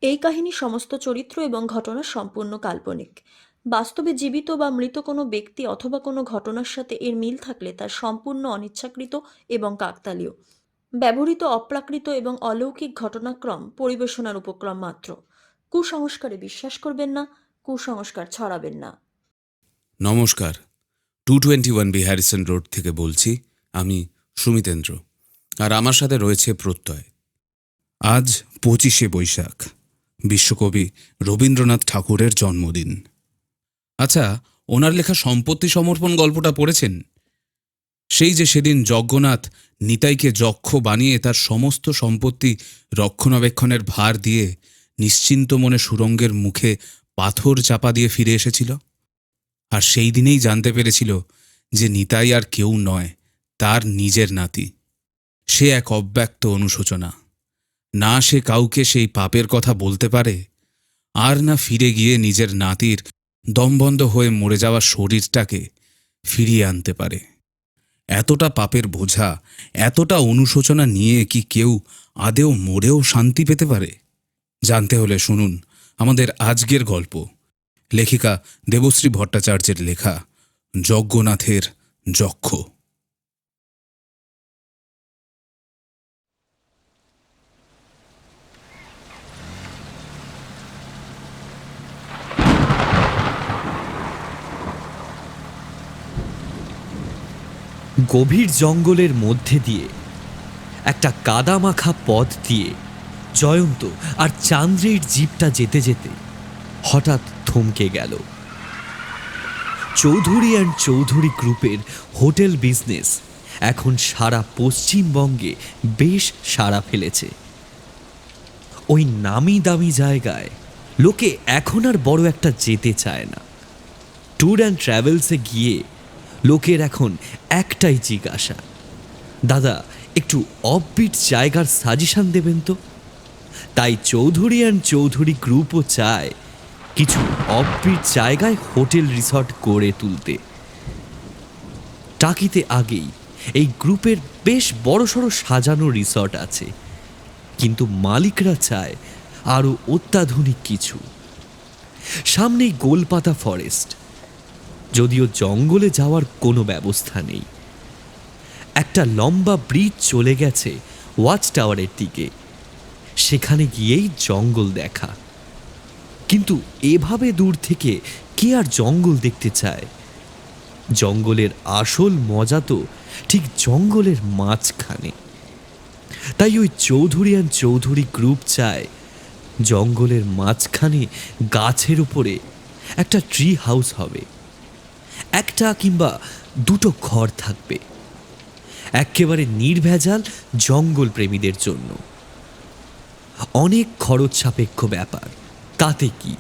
এই কাহিনী সমস্ত চরিত্র এবং ঘটনা সম্পূর্ণ কাল্পনিক। বাস্তবে জীবিত বা মৃত কোনো ব্যক্তি অথবা কোনো ঘটনার সাথে এর মিল থাকলে তা সম্পূর্ণ অনিচ্ছাকৃত এবং কাকতালীয়। ব্যবহৃত অপ্রাকৃত এবং অলৌকিক ঘটনাক্রম পরিবেশনার উপক্রম মাত্র। কুসংস্কারে বিশ্বাস করবেন না, কুসংস্কার ছড়াবেন না। নমস্কার, 221 বি হ্যারিসন রোড থেকে বলছি। আমি সুমিতেন্দ্র, আর আমার সাথে রয়েছে প্রত্যয়। আজ 25শে বৈশাখ, বিশ্বকবি রবীন্দ্রনাথ ঠাকুরের জন্মদিন। আচ্ছা, ওনার লেখা সম্পত্তি সমর্পণ গল্পটা পড়েছেন? সেই যে সেদিন যজ্ঞনাথ নিতাইকে যক্ষ বানিয়ে তার সমস্ত সম্পত্তি রক্ষণাবেক্ষণের ভার দিয়ে নিশ্চিন্ত মনে সুরঙ্গের মুখে পাথর চাপা দিয়ে ফিরে এসেছিল। আর সেই দিনেই জানতে পেরেছিল যে নিতাই আর কেউ নয়, তার নিজের নাতি। সে এক অব্যক্ত অনুশোচনা। না সে কাউকে সেই পাপের কথা বলতে পারে, আর না ফিরে গিয়ে নিজের নাতির দমবন্ধ হয়ে মরে যাওয়া শরীরটাকে ফিরিয়ে আনতে পারে। এতটা পাপের বোঝা, এতটা অনুশোচনা নিয়ে কি কেউ আদেও মরেও শান্তি পেতে পারে? জানতে হলে শুনুন আমাদের আজকের গল্প, লেখিকা দেবশ্রী ভট্টাচার্যের লেখা যজ্ঞনাথের যক্ষ। গভীর জঙ্গলের মধ্যে দিয়ে একটা কাদামাখা পথ দিয়ে জয়ন্ত আর চান্দ্রের জিপটা যেতে যেতে হঠাৎ থমকে গেল। চৌধুরী অ্যান্ড চৌধুরী গ্রুপের হোটেল বিজনেস এখন সারা পশ্চিমবঙ্গে বেশ সাড়া ফেলেছে। ওই নামি দামি জায়গায় লোকে এখন আর বড় একটা যেতে চায় না। ট্যুর অ্যান্ড ট্রাভেলসে গিয়ে লোকের এখন একটাই জিজ্ঞাসা, দাদা একটু অফবিট জায়গার সাজেশন দেবেন তো। তাই চৌধুরী অ্যান্ড চৌধুরী গ্রুপও চায় কিছু অফবিট জায়গায় হোটেল রিসর্ট গড়ে তুলতে। টাকিতে আগেই এই গ্রুপের বেশ বড়সড় সাজানো রিসর্ট আছে, কিন্তু মালিকরা চায় আরও অত্যাধুনিক কিছু। সামনেই গোলপাতা ফরেস্ট, যদিও জঙ্গলে যাওয়ার কোনো ব্যবস্থা নেই। একটা লম্বা ব্রিজ চলে গেছে ওয়াচ টাওয়ারের দিকে, সেখানে গিয়েই জঙ্গল দেখা। কিন্তু এভাবে দূর থেকে কে আর জঙ্গল দেখতে চায়? জঙ্গলের আসল মজা তো ঠিক জঙ্গলের মাঝখানে। তাই ওই চৌধুরী অ্যান্ড চৌধুরী গ্রুপ চায় জঙ্গলের মাঝখানে গাছের উপরে একটা ট্রি হাউস হবে। একটা কিংবা দুটো ঘর থাকবে, একেবারে নির্ভেজাল জঙ্গল প্রেমীদের জন্য। অনেক খরচ সাপেক্ষ ব্যাপার, তাতে কি,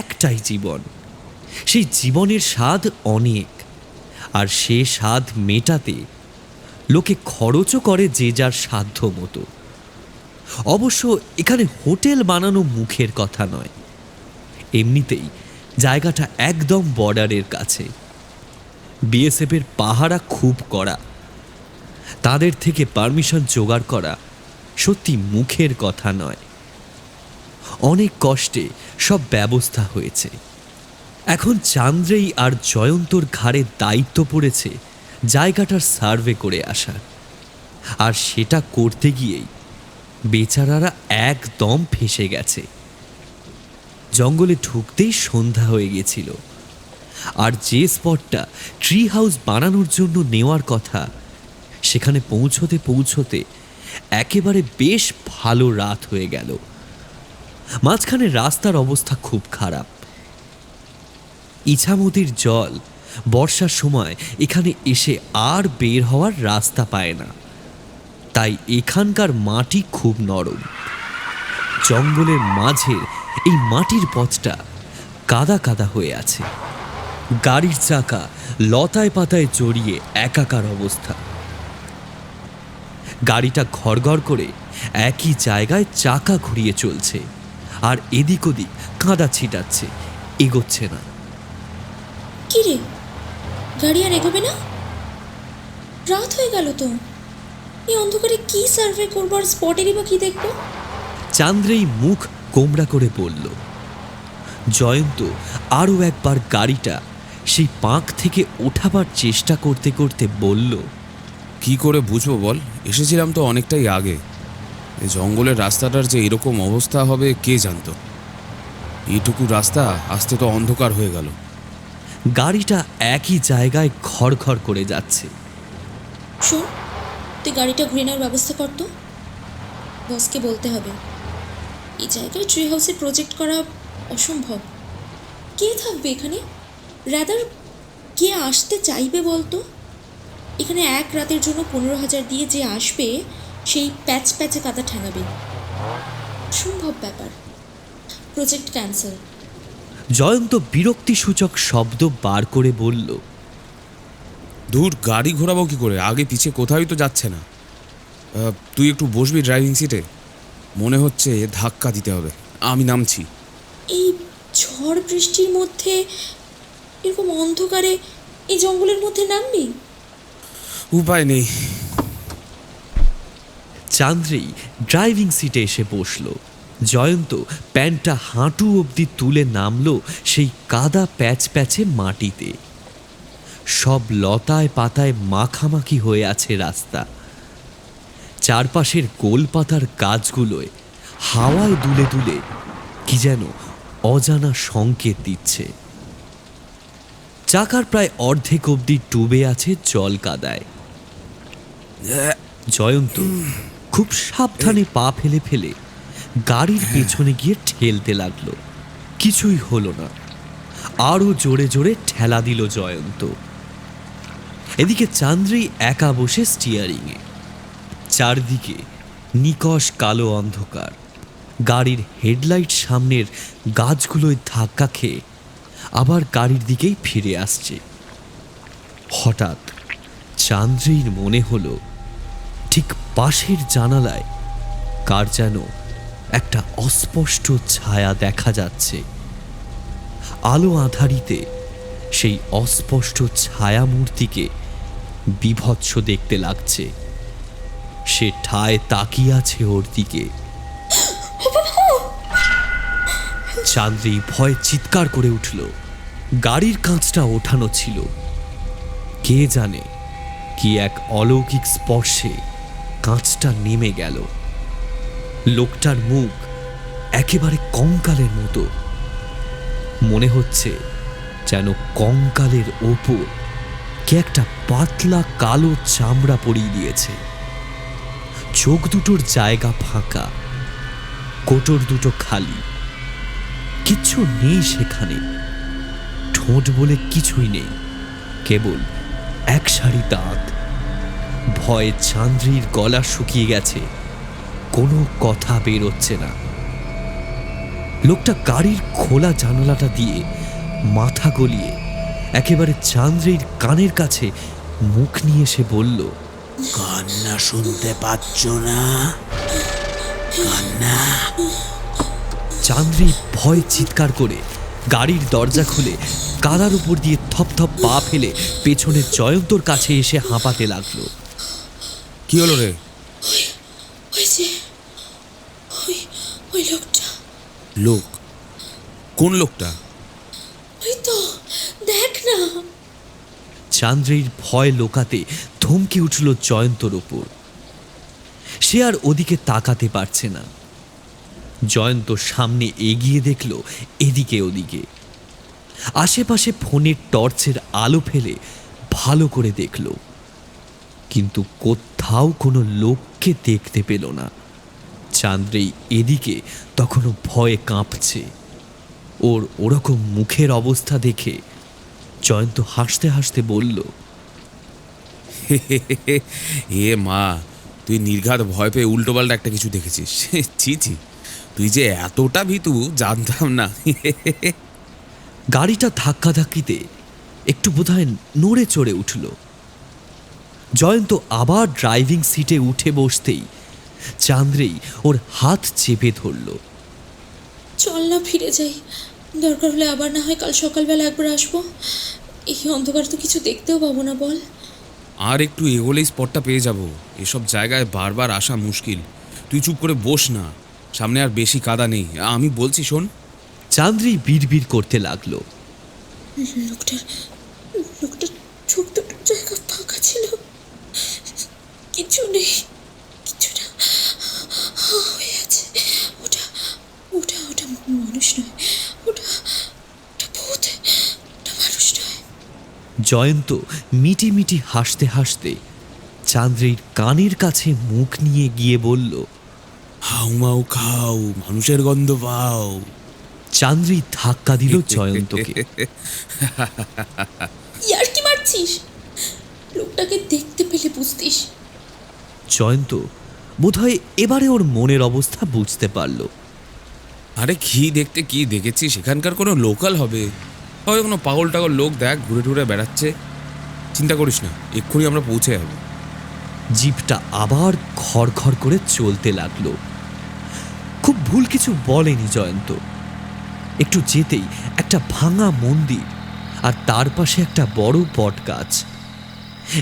একটাই জীবন। সেই জীবনের স্বাদ অনেক, আর সে স্বাদ মেটাতে লোকে খরচও করে যে যার সাধ্য মতো। অবশ্য এখানে হোটেল বানানো মুখের কথা নয়। এমনিতেই জায়গাটা একদম বর্ডারের কাছে। বিএসএফের পাহারা খুব কড়া। তাদের থেকে পারমিশন জোগাড় করা সত্যি মুখের কথা নয়। অনেক কষ্টে সব ব্যবস্থা হয়েছে। এখন চান্দ্রেই আর জয়ন্তর ঘাড়ে দায়িত্ব পড়েছে জায়গাটার সার্ভে করে আসার। আর সেটা করতে গিয়েই বেচারারা একদম ফেঁসে গেছে। জঙ্গলে ঢুকতেই সন্ধ্যা হয়ে গেছিল, আর যে স্পটটা ট্রি হাউস বানানোর জন্য নেওয়ার কথা, সেখানে পৌঁছতে পৌঁছতে একেবারে বেশ ভালো রাত হয়ে গেল। মাঝখানে রাস্তার অবস্থা খুব খারাপ। ইছামতির জল বর্ষার সময় এখানে এসে আর বের হওয়ার রাস্তা পায় না, তাই এখানকার মাটি খুব নরম। জঙ্গলের মাঝের এই মাটির পথটা কাদা কাদা হয়ে আছে। গাড়ির চাকা লতায় পাতায় জড়িয়ে একাকার অবস্থা। গাড়িটা ঘড়ঘড় করে একই জায়গায় চাকা ঘুরিয়ে চলছে, আর এদিক ওদিক কাদা ছিটাচ্ছে, এগোচ্ছে না। কি রে, গাড়ি আর এগোবে না? রাত হয়ে গেল তো। এই অন্ধকারে কি সার্ভে করবো আর স্পটেরই বা কি দেখবো? চান্দ্রেই মুখ গোমরা করে বলল। জয়ন্ত আরও একবার গাড়িটা সেই পাঁক থেকে ওঠাবার চেষ্টা করতে করতে বলল, কি করে বুঝবো বল, এসেছিলাম তো অনেকটাই আগে। এই জঙ্গলের রাস্তাটার যে এরকম অবস্থা হবে কে জানতো। এইটুকু রাস্তা আসতে তো অন্ধকার হয়ে গেল। গাড়িটা একই জায়গায় ঘড়ঘড় করে যাচ্ছে। শোন, তুই গাড়িটা ঘুরে নেওয়ার ব্যবস্থা কর তো। বসকে বলতে হবে এই জায়গায় ট্রি হাউসে প্রজেক্ট করা অসম্ভব। কে থাকবে এখানে? রাদার কে আসতে চাইবে বলতো? এখানে এক রাতের জন্য 15,000 দিয়ে যে আসবে সেই প্যাচ প্যাচে কাদা ঠেঙাবে। অসম্ভব ব্যাপার। Project cancel. জয়ন্ত বিরক্তিসূচক শব্দ বার করে বলল, দূর, গাড়ি ঘোরাবো কি করে? আগে পিছে কোথাও তো যাচ্ছে না। তুই একটু বসবি ড্রাইভিং সিটে? মনে হচ্ছে ধাক্কা দিতে হবে। আমি নামছি। এই ঝড় বৃষ্টির মধ্যে এরকম অন্ধকারে এই জঙ্গলের মধ্যে নামবি? উপায় নেই। চান্দ্রেই ড্রাইভিং সিটে এসে বসল। জয়ন্ত প্যান্টটা হাঁটু অবধি তুলে নামল সেই কাদা প্যাচ প্যাচে মাটিতে। সব লতায় পাতায় মাখামাখি হয়ে আছে রাস্তা। চারপাশের গোলপাতার গাছগুলোয় হাওয়ায় দুলে দুলে কি যেন অজানা সংকেত দিচ্ছে। চাকার প্রায় অর্ধেক অবধি ডুবে আছে জল কাদায়। জয়ন্ত খুব সাবধানে পা ফেলে ফেলে গাড়ির পেছনে গিয়ে ঠেলতে লাগলো। কিছুই হলো না। আরো জোরে জোরে ঠেলা দিল জয়ন্ত। এদিকে চান্দ্রী একা বসে স্টিয়ারিংয়ে। চারদিকে নিকষ কালো অন্ধকার। গাড়ির হেডলাইট সামনের গাছগুলোয় ধাক্কা খেয়ে আবার গাড়ির দিকেই ফিরে আসছে। হঠাৎ চান্দ্রীর মনে হলো ঠিক পাশের জানালায় কার যেন একটা অস্পষ্ট ছায়া দেখা যাচ্ছে। আলো আঁধারিতে সেই অস্পষ্ট ছায়া মূর্তিকে বীভৎস দেখতে লাগছে। সে ঠায় তাকিয়ে আছে ওর দিকে। চান্দ্রী ভয়ে চিৎকার করে উঠল। গাড়ির কাঁচটা ওঠানো ছিল। কে জানে কি এক অলৌকিক স্পর্শে কাঁচটা নেমে গেল। লোকটার মুখ একেবারে কঙ্কালের মতো। মনে হচ্ছে যেন কঙ্কালের ওপর কে একটা পাতলা কালো চামড়া পরিয়ে দিয়েছে। চোখ দুটোর জায়গা ফাঁকা, কোটর দুটো খালি, কিচ্ছু নেই সেখানে। ঠোঁট বলে কিছুই নেই, কেবল এক সারি দাঁত। ভয়ে চান্দ্রীর গলা শুকিয়ে গেছে, কোনো কথা বেরোচ্ছে না। লোকটা গাড়ির খোলা জানালাটা দিয়ে মাথা গলিয়ে একেবারে চান্দ্রীর কানের কাছে মুখ নিয়ে এসে বলল, কান্না শুনতে পাচ্ছ না? কান্না। চান্দ্রী ভয় চিৎকার করে গাড়ির দরজা খুলে কাদার উপর দিয়ে থপ থপ পা ফেলে পেছনে জয়ন্তর কাছে এসে হাঁপাতে লাগলো। কি হলো রে? ওই যে ওই লোকটা। লোক? কোন লোকটা? ওই তো দেখ না। চান্দ্রীর ভয় লোকাতে ধমকে উঠল জয়ন্তর ওপর। সে আর ওদিকে তাকাতে পারছে না। জয়ন্ত সামনে এগিয়ে দেখল এদিকে ওদিকে। আশেপাশে ফোনের টর্চের আলো ফেলে ভালো করে দেখল, কিন্তু কোথাও কোনো লোককে দেখতে পেল না। চান্দ্রী এদিকে তখনও ভয়ে কাঁপছে। ওর ওরকম মুখের অবস্থা দেখে জয়ন্ত হাসতে হাসতে বলল, এ মা, তুই নির্ঘাত ভয় পেয়ে উল্টোপাল্টা একটা কিছু দেখেছিস। ছি ছি, তুই যে এতটা ভীতু জানতাম না। গাড়িটা ধাক্কাধাক্কিতে একটু বোধহয় নড়ে চড়ে উঠল। জয়ন্ত আবার ড্রাইভিং সিটে উঠে বসতেই চান্দ্রী ওর হাত চেপে ধরল। চল না ফিরে যাই, দরকার হলে আবার না হয় কাল সকালবেলা একবার আসবো। এই অন্ধকার তো কিছু দেখতেও পাবো না বল। আর একটু এগোলেই স্পটটা পেয়ে যাব। এসব জায়গায় বারবার আসা মুশকিল। তুই চুপ করে বস না। সামনে আর বেশি কাদা নেই, আমি বলছি শোন। চান্দ্রি বিড়বিড় করতে লাগলো। লোকটার লোকটার চোখ দুটোর জায়গা ফাঁকা ছিল, কিছু নেই, কিছু না হয়ে আছে। ওটা ওটা ওটা মানুষ নয়, ওটা ওটা ভূত, ওটা মানুষ নয়। জয়ন্ত মিটি মিটি হাসতে হাসতে চান্দ্রির কানের কাছে মুখ নিয়ে গিয়ে বলল, হাউমাউ খাও, মানুষের গন্ধ পাও। চান্দ্রি ধাক্কা দিল জয়ন্তকে। ইয়ার কি মারছিস? লোকটাকে দেখতে পেলে বুঝতিস। জয়ন্ত বোধহয় এবারে ওর মনের অবস্থা বুঝতে পারল। আরে কি দেখতে, কি দেখেছি? সেখানকার কোনো লোকাল হবে, হয়তো কোনো পাগল টাগল লোক, দেখ ঘুরে ঘুরে বেড়াচ্ছে। চিন্তা করিস না, এক্ষুনি আমরা পৌঁছে যাবো। জিপটা আবার ঘর করে চলতে লাগলো। খুব ভুল কিছু বলেনি জয়ন্ত। একটু যেতেই একটা ভাঙা মন্দির, আর তার পাশে একটা বড় বট গাছ।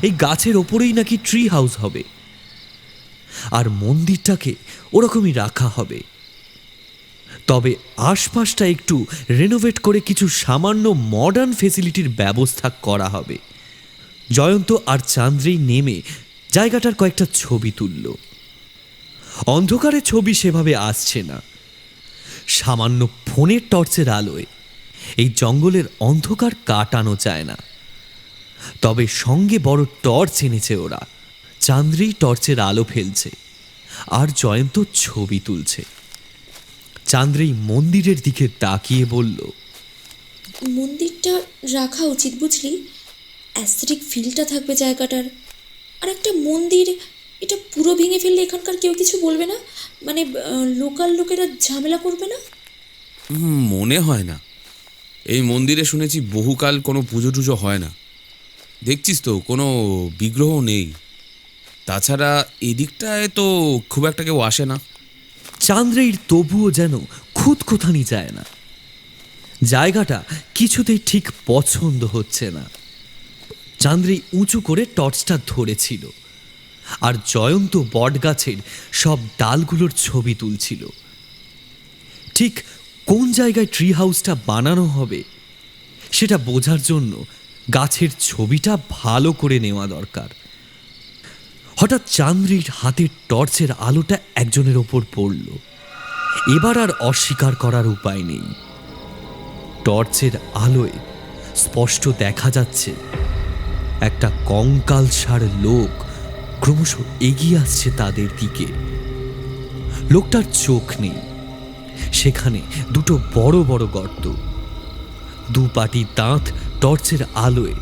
এই গাছের ওপরেই নাকি ট্রি হাউস হবে, আর মন্দিরটাকে ওরকমই রাখা হবে। তবে আশপাশটা একটু রেনোভেট করে কিছু সামান্য মডার্ন ফেসিলিটির ব্যবস্থা করা হবে। জয়ন্ত আর চান্দ্রি নেমে জায়গাটার কয়েকটা ছবি তুলল। অন্ধকারে ছবি সেভাবে আসছে না। সামান্য ফোনের টর্চের আলোয় এই জঙ্গলের অন্ধকার কাটানো যায় না। তবে সঙ্গে বড় টর্চ এনেছে ওরা। চান্দ্রি টর্চের আলো ফেলছে, আর জয়ন্ত ছবি তুলছে। চান্দ্রি মন্দিরের দিকে তাকিয়ে বলল, মন্দিরটা রাখা উচিত, বুঝলি? অ্যাস্থেটিক ফিলটা থাকবে জায়গাটার। আর একটা মন্দির, এটা পুরো ভেঙে ফেললে এখানকার কেউ কিছু বলবে না? মানে লোকাল লোকেরা ঝামেলা করবে না? মনে হয় না। এই মন্দিরে শুনেছি বহুকাল কোনো পুজো টুজো হয় না। দেখছিস তো, কোনো বিগ্রহ নেই। তাছাড়া এদিকটায় তো খুব একটা কেউ আসে না। চান্দ্রির তবুও যেন খুঁতখুঁতানি যায় না। জায়গাটা কিছুতেই ঠিক পছন্দ হচ্ছে না। চান্দ্রি উঁচু করে টর্চটা ধরেছিল, আর জয়ন্ত বটগাছের সব ডালগুলোর ছবি তুলছিল। ঠিক কোন জায়গায় ট্রি হাউসটা বানানো হবে সেটা বোঝার জন্য গাছের ছবিটা ভালো করে নেওয়া দরকার। হঠাৎ চান্দ্রির হাতের টর্চের আলোটা একজনের ওপর পড়ল। এবার আর অস্বীকার করার উপায় নেই। টর্চের আলোয় স্পষ্ট দেখা যাচ্ছে একটা কঙ্কালসার লোক ক্রমশ এগিয়ে আসছে তাদের দিকে। লোকটার চোখ নেই, সেখানে দুটো বড় বড় গর্ত। দুপাটি দাঁত টর্চের আলোয়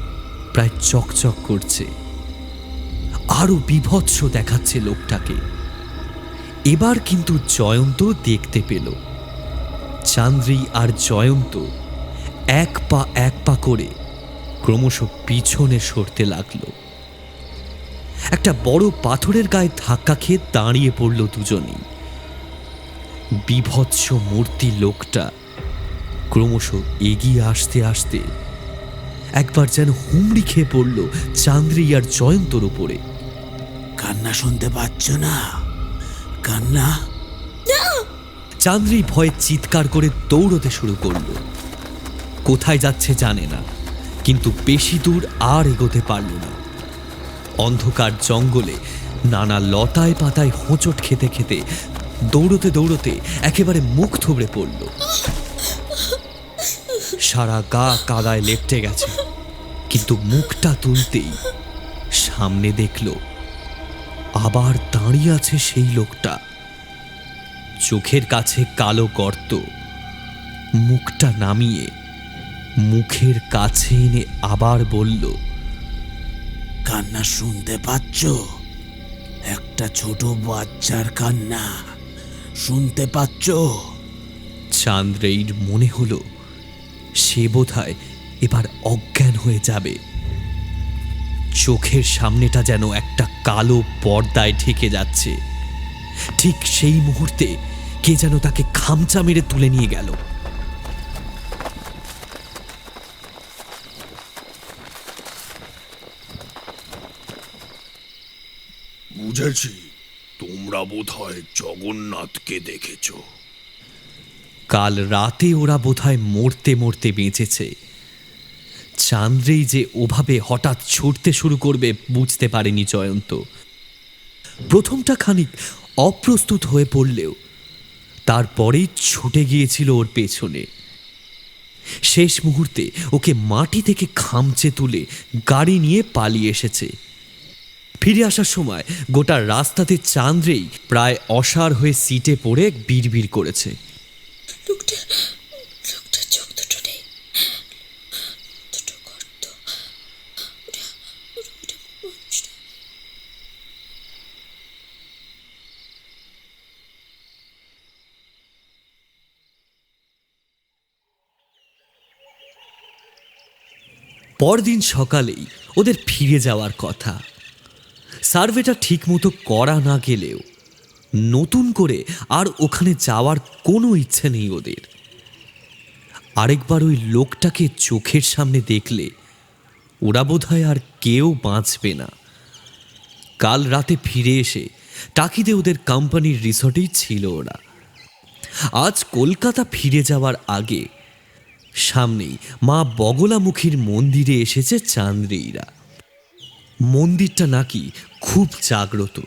প্রায় চকচক করছে। আরো বিভৎস দেখাচ্ছে লোকটাকে। এবার কিন্তু জয়ন্ত দেখতে পেল। চান্দ্রি আর জয়ন্ত এক পা করে ক্রমশ পিছনে সরতে লাগলো। একটা বড় পাথরের গায়ে ধাক্কা খেয়ে দাঁড়িয়ে পড়ল দুজনেই। বিভৎস মূর্তি লোকটা ক্রমশ এগিয়ে আসতে আসতে একবার যেন হুমড়ি খেয়ে পড়ল চান্দ্রি আর জয়ন্তর উপরে। কান্না শুনতে পাচ্ছ না? কান্না? চান্দ্রি ভয়ে চিৎকার করে দৌড়তে শুরু করল। কোথায় যাচ্ছে জানে না, কিন্তু বেশি দূর আর এগোতে পারল না। অন্ধকার জঙ্গলে নানা লতায় পাতায় হোঁচট খেতে খেতে দৌড়তে দৌড়তে একেবারে মুখ থুবড়ে পড়ল। সারা গা কাদায় লেপ্টে গেছে, কিন্তু মুখটা তুলতেই সামনে দেখল আবার দাঁড়িয়ে আছে সেই লোকটা। চোখের কাছে কালো গর্ত। মুখটা নামিয়ে মুখের কাছে এনে আবার বলল, কান্না শুনতে পাচ্ছ? একটা ছোট বাচ্চার কান্না শুনতে পাচ্ছ? চান্দ্রের মনে হলো সে বোধহয় এবার অজ্ঞান হয়ে যাবে। চোখের সামনেটা যেন একটা কালো পর্দায় ঢেকে যাচ্ছে। ঠিক সেই মুহূর্তে কে যেন তাকে খামচা মেরে তুলে নিয়ে গেল। বুঝেছি, তোমরা বোধহয় জগন্নাথকে দেখেছ। কাল রাতে ওরা বোধহয় মরতে মরতে বেঁচেছে। চান্দ্রেই যে ওভাবে হঠাৎ ছুটতে শুরু করবে বুঝতে পারেনি জয়ন্ত। প্রথমটা খানিক অপ্রস্তুত হয়ে পড়লেও তারপরেই ছুটে গিয়েছিল ওর পেছনে। শেষ মুহূর্তে ওকে মাটি থেকে খামচে তুলে গাড়ি নিয়ে পালিয়ে এসেছে। ফিরে আসার সময় গোটা রাস্তাতে চান্দ্রেই প্রায় অসাড় হয়ে সিটে পড়ে বিড়বিড় করেছে। লোকটার চোখ দুটো নেই, দুটো গর্ত, ওটা মানুষটা। পরদিন সকালেই ওদের ফিরে যাওয়ার কথা। সার্ভেটা ঠিকমতো করা না গেলেও নতুন করে আর ওখানে যাওয়ার কোনো ইচ্ছে নেই ওদের। আরেকবার ওই লোকটাকে চোখের সামনে দেখলে ওরা বোধহয় আর কেউ বাঁচবে না। কাল রাতে ফিরে এসে টাকিতে ওদের কোম্পানির রিসর্টেই ছিল ওরা। আজ কলকাতা ফিরে যাওয়ার আগে সামনেই মা বগলামুখীর মন্দিরে এসেছে চান্দ্রেইরা। মন্দিরটা নাকি খুব জাগ্রত।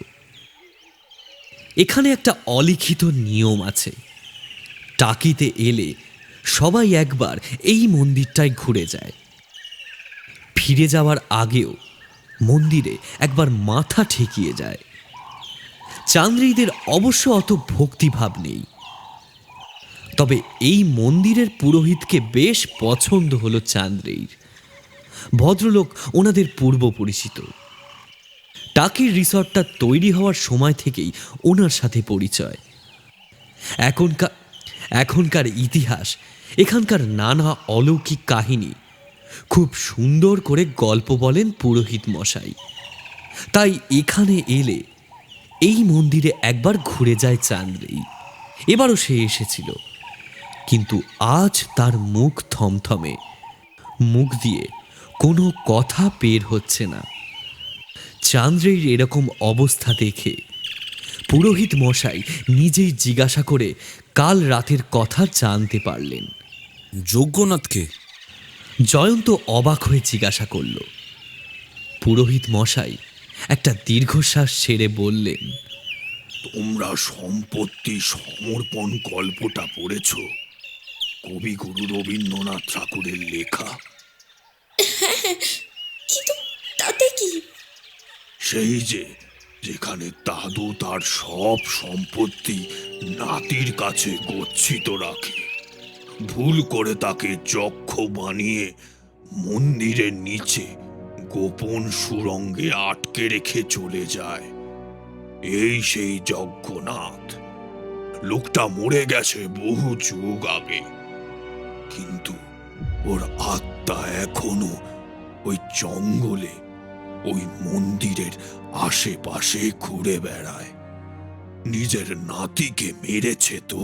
এখানে একটা অলিখিত নিয়ম আছে, টাকিতে এলে সবাই একবার এই মন্দিরটায় ঘুরে যায়। ফিরে যাওয়ার আগেও মন্দিরে একবার মাথা ঠেকিয়ে যায়। চান্দ্রেইদের অবশ্য অত ভক্তিভাব নেই, তবে এই মন্দিরের পুরোহিতকে বেশ পছন্দ হলো চান্দ্রেইর। ভদ্রলোক ওনাদের পূর্ব পরিচিত। টাকির রিসর্টটা তৈরি হওয়ার সময় থেকেই ওনার সাথে পরিচয়। এখনকার ইতিহাস, এখানকার নানা অলৌকিক কাহিনী খুব সুন্দর করে গল্প বলেন পুরোহিত মশাই। তাই এখানে এলে এই মন্দিরে একবার ঘুরে যায় চান্দ্রেই। এবারও সে এসেছিল, কিন্তু আজ তার মুখ থমথমে, মুখ দিয়ে কোনো কথা বের হচ্ছে না। চান্দ্রের এরকম অবস্থা দেখে পুরোহিত মশাই নিজেই জিজ্ঞাসা করে কাল রাতের কথা জানতে পারলেন। যজ্ঞনাথকে? জয়ন্ত অবাক হয়ে জিজ্ঞাসা করল। পুরোহিত মশাই একটা দীর্ঘশ্বাস ছেড়ে বললেন, তোমরা সম্পত্তি সমর্পণ গল্পটা পড়েছ? কবিগুরু রবীন্দ্রনাথ ঠাকুরের লেখা। কিন্তু তাতে কি? সেই যেখানে দাদু তার সব সম্পত্তি নাতির কাছে গচ্ছিত রাখে, ভুল করে তাকে যক্ষ বানিয়ে মন্দিরের নিচে গোপন সুড়ঙ্গে আটকে রেখে চলে যায়। এই সেই যজ্ঞনাথ। লোকটা মরে গেছে বহু যুগ আগে, কিন্তু ওর আত্মা এখনো ওই জঙ্গলে, ওই মন্দিরের আশেপাশে ঘুরে বেড়ায়। নিজের নাতিকে মেরেছে তো,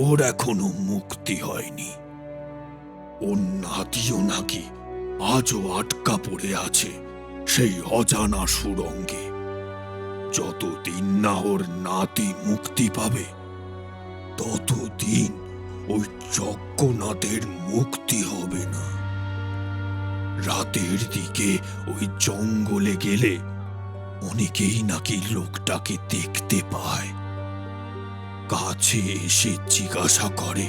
ওর এখনো মুক্তি হয়নি। ওর নাতিও নাকি আজও আটকা পড়ে আছে সেই অজানা সুড়ঙ্গে। যতদিন না ওর নাতি মুক্তি পাবে, ততদিন ওই যজ্ঞনাথের মুক্তি হবে না। রাতের দিকে ওই জঙ্গলে গেলে অনেকেই নাকি লোকটাকে দেখতে পায়। কাছে এসে জিজ্ঞাসা করে,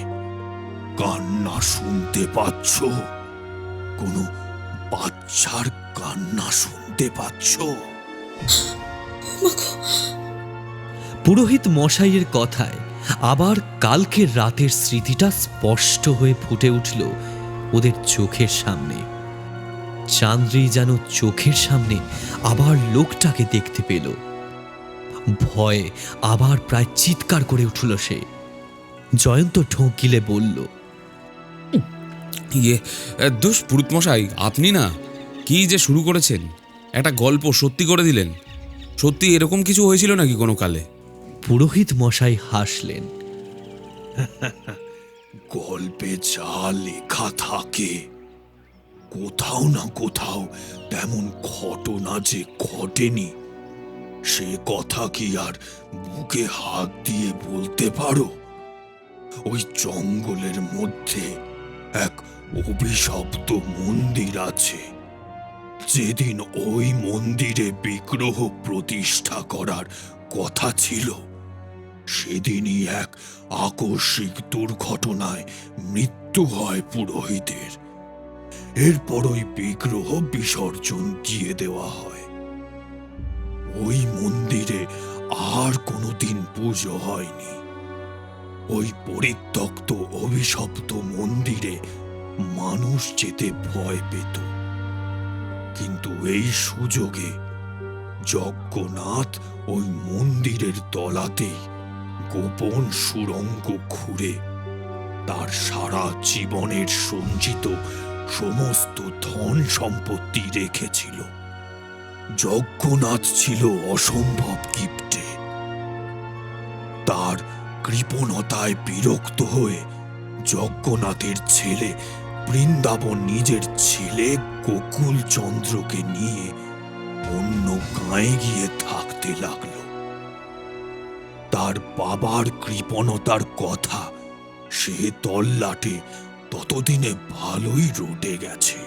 কান্না শুনতে পাচ্ছ? কোনো বাচ্চার কান্না শুনতে পাচ্ছ? পুরোহিত মশাইয়ের কথায় আবার কালকের রাতের স্মৃতিটা স্পষ্ট হয়ে ফুটে উঠল ওদের চোখের সামনে। চান্দ্রেই যেন চোখের সামনে আবার লোকটাকে দেখতে পেল। ভয়ে আবার প্রায় চিৎকার করে উঠল সে। জয়ন্ত ঢোক গিলে বলল, দোষ পুরুতমশাই, আপনি না কি যে শুরু করেছেন! একটা গল্প সত্যি করে দিলেন। সত্যি এরকম কিছু হয়েছিল নাকি কোনো কালে? পুরোহিত মশাই হাসলেন। গল্পে যা লেখা থাকে, কোথাও না কোথাও তেমন ঘটনা যে ঘটেনি সে কথা কি আর বুকে হাত দিয়ে বলতে পারো? ওই জঙ্গলের মধ্যে এক অভিশপ্ত মন্দির আছে। যেদিন ওই মন্দিরে বিগ্রহ প্রতিষ্ঠা করার কথা ছিল, সেদিনই এক আকস্মিক দুর্ঘটনায় মৃত্যু হয় পুরোহিতের। এরপর ওই বিগ্রহ বিসর্জন দিয়ে দেওয়া হয়। ওই মন্দিরে আর কোনোদিন পুজো হয়নি। ওই পরিত্যক্ত অভিশপ্ত মন্দিরে মানুষ যেতে ভয় পেত। কিন্তু এই সুযোগে যজ্ঞনাথ ওই মন্দিরের তলাতেই গোপন সুড়ঙ্গ খুঁড়ে তার সারা জীবনের সঞ্চিত সমস্ত ধন সম্পত্তি রেখেছিল। যজ্ঞনাথ ছিল অসম্ভব কিপ্টে। তার কৃপণতায় বিরক্ত হয়ে যজ্ঞনাথের ছেলে বৃন্দাবন নিজের ছেলে গোকুল চন্দ্রকে নিয়ে অন্য গাঁয়ে গিয়ে থাকতে লাগলো। তার বাবার কৃপণতার কথা সে তল্লাটে ততদিনে ভালোই রটে গেছে।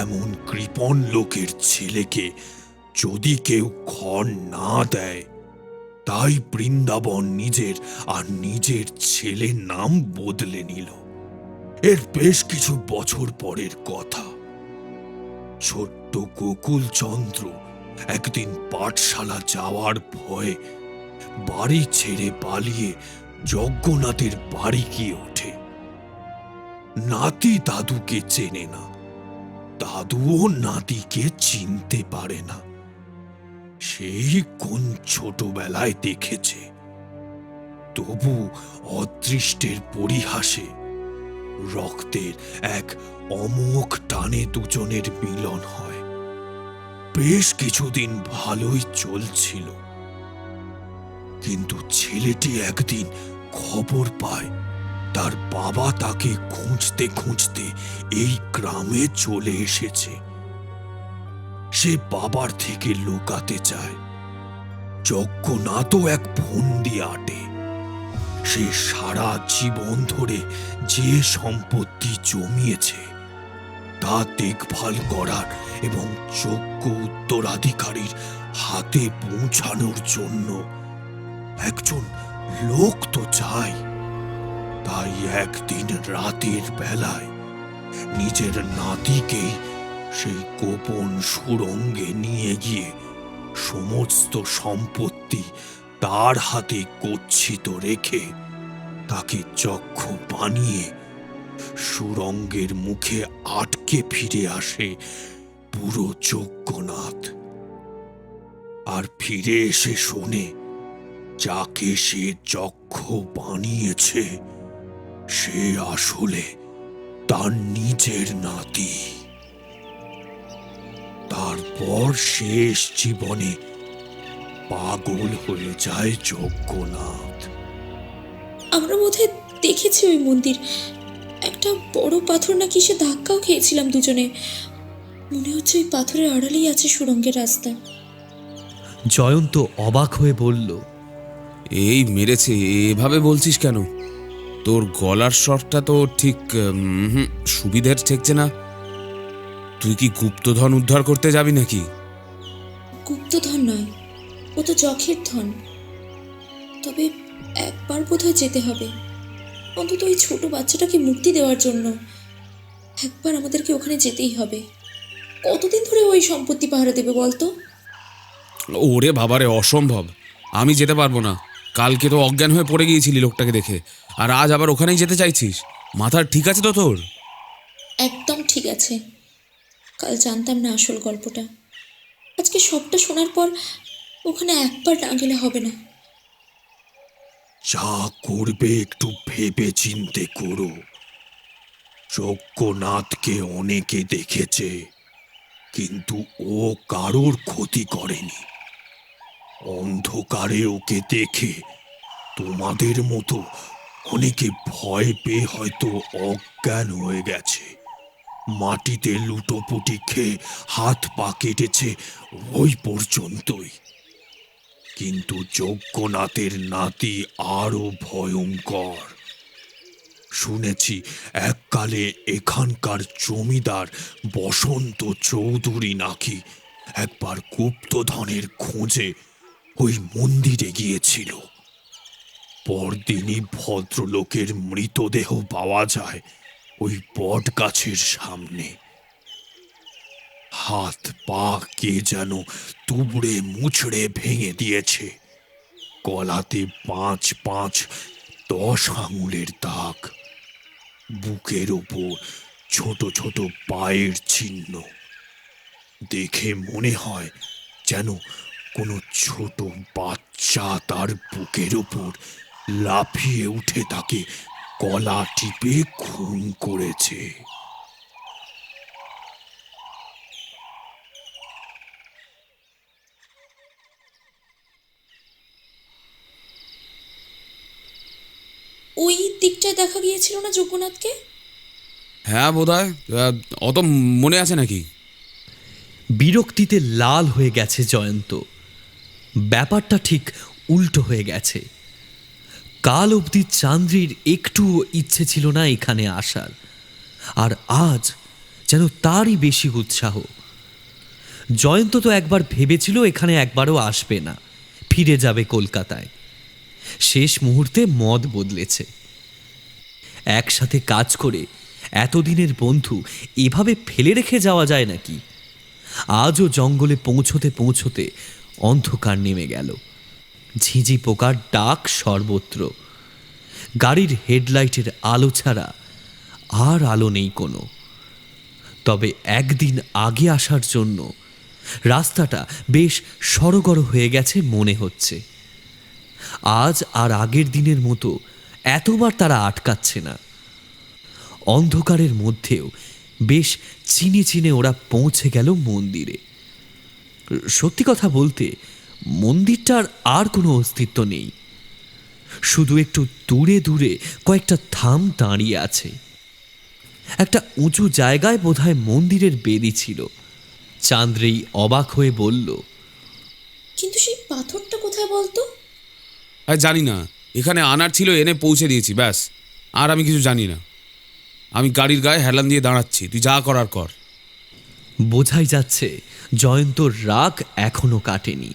এমন কৃপণ লোকের ছেলেকে যদি কেউ ঘর না দেয়, তাই বৃন্দাবন নিজের আর নিজের ছেলের নাম বদলে নিল। এর বেশ কিছু বছর পরের কথা। ছোট্ট গোকুল চন্দ্র একদিন পাঠশালা যাওয়ার ভয়ে বাড়ি ছেড়ে পালিয়ে যজ্ঞনাথের বাড়ি গিয়ে ওঠে। নাতি দাদুকে চেনে না, দাদুও নাতিকে চিনতে পারে না। সেই কোন ছোটবেলায় দেখেছে। তবু অদৃষ্টের পরিহাসে রক্তের এক অমোঘ টানে দুজনের মিলন হয়। বেশ কিছুদিন ভালোই চলছিল, কিন্তু ছেলেটি একদিন খবর পায় তার বাবা তাকে খুঁজতে খুঁজতে এই গ্রামে চলে এসেছে। সে বাবার থেকে লুকাতে চায়। যজ্ঞনাথও এক ফন্দি আটে। সে সারা জীবন ধরে যে সম্পত্তি জমিয়েছে তা দেখভাল করার এবং যোগ্য উত্তরাধিকারীর হাতে পৌঁছানোর জন্য একজন লোক তো চাই। তাই একদিন রাতের বেলায় নিজের নাতিকেই সেই গোপন সুড়ঙ্গে নিয়ে গিয়ে সমস্ত সম্পত্তি তার হাতে গচ্ছিত রেখে তাকে যক্ষ বানিয়ে সুড়ঙ্গের মুখে আটকে ফিরে আসে পুরো যজ্ঞনাথ। আর ফিরে এসে শোনে যাকে সে যক্ষ বানিয়েছে সে আসলে তার নিজের নাতি। তারপর শেষ জীবনে পাগল হয়ে যায় যজ্ঞনাথ। আমরা বোধহয় দেখেছি ওই মন্দির। একটা বড় পাথর নাকি সে ধাক্কাও খেয়েছিলাম দুজনে। মনে হচ্ছে ওই পাথরের আড়ালেই আছে সুড়ঙ্গের রাস্তা। জয়ন্ত অবাক হয়ে বলল, এই মেরেছে, এভাবে বলছিস কেন? তোর গলার স্বরটা তো ঠিক সুবিধের ঠেকছে না। তুই কি গুপ্তধন উদ্ধার করতে যাবি নাকি? গুপ্তধন নয়, ও তো যক্ষের ধন। তবে একবার বোধহয় যেতে হবে, অন্তত ওই ছোট বাচ্চাটাকে মুক্তি দেওয়ার জন্য। একবার আমাদেরকে ওখানে যেতেই হবে। কতদিন ধরে ওই সম্পত্তি পাহারা দেবে বলতো? ওরে বাবারে, অসম্ভব। আমি যেতে পারবো না। কালকে তো অজ্ঞান হয়ে পড়ে গিয়েছিলি লোকটাকে দেখে, আর আজ আবার ওখানেই যেতে চাইছিস? মাথার ঠিক আছে তো তোর? একদম ঠিক আছে। কাল জানতাম না আসল গল্পটা। আজকে সবটা শোনার পর ওখানে একবার না গেলে হবে না। যা করবে একটু ভেবে চিন্তে করো। যজ্ঞনাথকে অনেকে দেখেছে, কিন্তু ও কারোর ক্ষতি করেনি। অন্ধকারে ওকে দেখে তোমাদের মতো অনেকে ভয় পেয়ে হয়তো অজ্ঞান হয়ে গেছে, মাটিতে লুটোপুটি খেয়ে হাত পা কেটেছে, ওই পর্যন্তই। কিন্তু যজ্ঞনাথের নাতি আরো ভয়ঙ্কর। শুনেছি এককালে এখানকার জমিদার বসন্ত চৌধুরী নাকি একবার গুপ্তধনের খোঁজে ওই মন্দিরে গিয়েছিল। পরদিনই ভদ্রলোকের মৃতদেহ পাওয়া যায় ওই বট গাছের সামনে। হাত পা কে যেন তুবড়ে মুচড়ে ভেঙে দিয়েছে। গলাতে 5-5 10 আঙুলের দাগ, বুকের ওপর ছোট ছোট পায়ের চিহ্ন। দেখে মনে হয় যেন কোনো ছোট বাচ্চা তার বুকের ওপর লাফিয়ে উঠে তাকে গলা টিপে খুন করেছে। ওই দিকটায় দেখা গিয়েছিল না যজ্ঞনাথকে? হ্যাঁ বোধহয়। অত মনে আছে নাকি? বিরক্তিতে লাল হয়ে গেছে জয়ন্ত। ব্যাপারটা ঠিক উল্টো হয়ে গেছে। কাল অবধি চান্দ্রির একটুও ইচ্ছে ছিল না এখানে আসার, আর আজ যেন তারই বেশি উৎসাহ। জয়ন্ত তো একবার ভেবেছিল এখানে একবারও আসবে না, ফিরে যাবে কলকাতায়। শেষ মুহূর্তে মত বদলেছে। একসাথে কাজ করে এতদিনের বন্ধু এভাবে ফেলে রেখে যাওয়া যায় নাকি? আজও জঙ্গলে পৌঁছতে পৌঁছতে অন্ধকার নেমে গেল। ঝিঁঝি পোকার ডাক সর্বত্র। গাড়ির হেডলাইটের আলো ছাড়া আর আলো নেই কোনো। তবে একদিন আগে আসার জন্য রাস্তাটা বেশ সড়গড় হয়ে গেছে মনে হচ্ছে। আজ আর আগের দিনের মতো এতবার তারা আটকাচ্ছে না। অন্ধকারের মধ্যেও বেশ চিনে চিনে ওরা পৌঁছে গেল মন্দিরে। সত্যি কথা বলতে মন্দিরটার আর কোনো অস্তিত্ব নেই। শুধু একটু দূরে দূরে কয়েকটা থাম দাঁড়িয়ে আছে। একটা উঁচু জায়গায় বোধহয় মন্দিরের বেদি ছিল। চান্দ্রেই অবাক হয়ে বলল, কিন্তু সেই পাথরটা কোথায় বলতো? আর জানি না, এখানে আনার ছিল, এনে পৌঁছে দিয়েছি, ব্যাস। আর আমি কিছু জানি না। আমি গাড়ির গায়ে হেলান দিয়ে দাঁড়াচ্ছি, তুই যা করার কর। বোঝাই যাচ্ছে জয়ন্তর রাগ এখনো কাটেনি।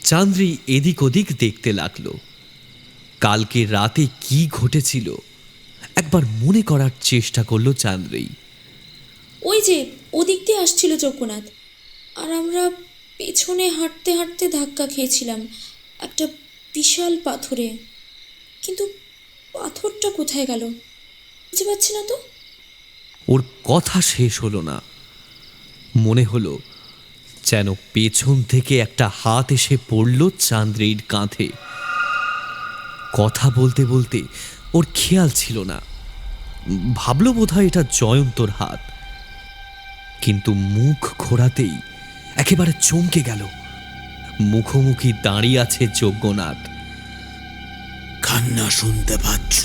চান্দ্রি এদিক ওদিক দেখতে লাগলো। কালকে রাতে কি ঘটেছিল একবার মনে করার চেষ্টা করলো চান্দ্রি। ওই যে ওদিক দিয়ে আসছিল যজ্ঞনাথ, আর আমরা পেছনে হাঁটতে হাঁটতে ধাক্কা খেয়েছিলাম একটা বিশাল পাথরে। কিন্তু পাথরটা কোথায় গেল বুঝতে পারছি না তো। ওর কথা শেষ হলো না। মনে হলো যেন পেছন থেকে একটা হাত এসে পড়ল চান্দ্রির কাঁধে। কথা বলতে বলতে ওর খেয়াল ছিল না। ভাবলো বোধহয় এটা জয়ন্তর হাত। কিন্তু মুখ ঘোরাতেই একেবারে চমকে গেল। মুখোমুখি দাঁড়িয়ে আছে যজ্ঞনাথ। কান্না শুনতে পাচ্ছ?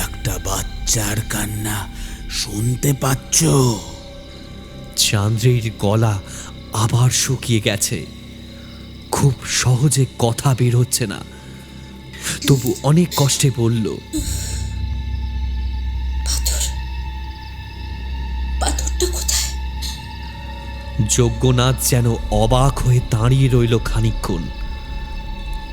একটা বাচ্চার কান্না শুনতে পাচ্ছ? চান্দ্রির গলা আবার শুকিয়ে গেছে। খুব সহজে কথা বের হচ্ছে না, তবু অনেক কষ্টে বলল, পাথরটা কোথায়? যজ্ঞনাথ যেন অবাক হয়ে দাঁড়িয়ে রইল খানিকক্ষণ।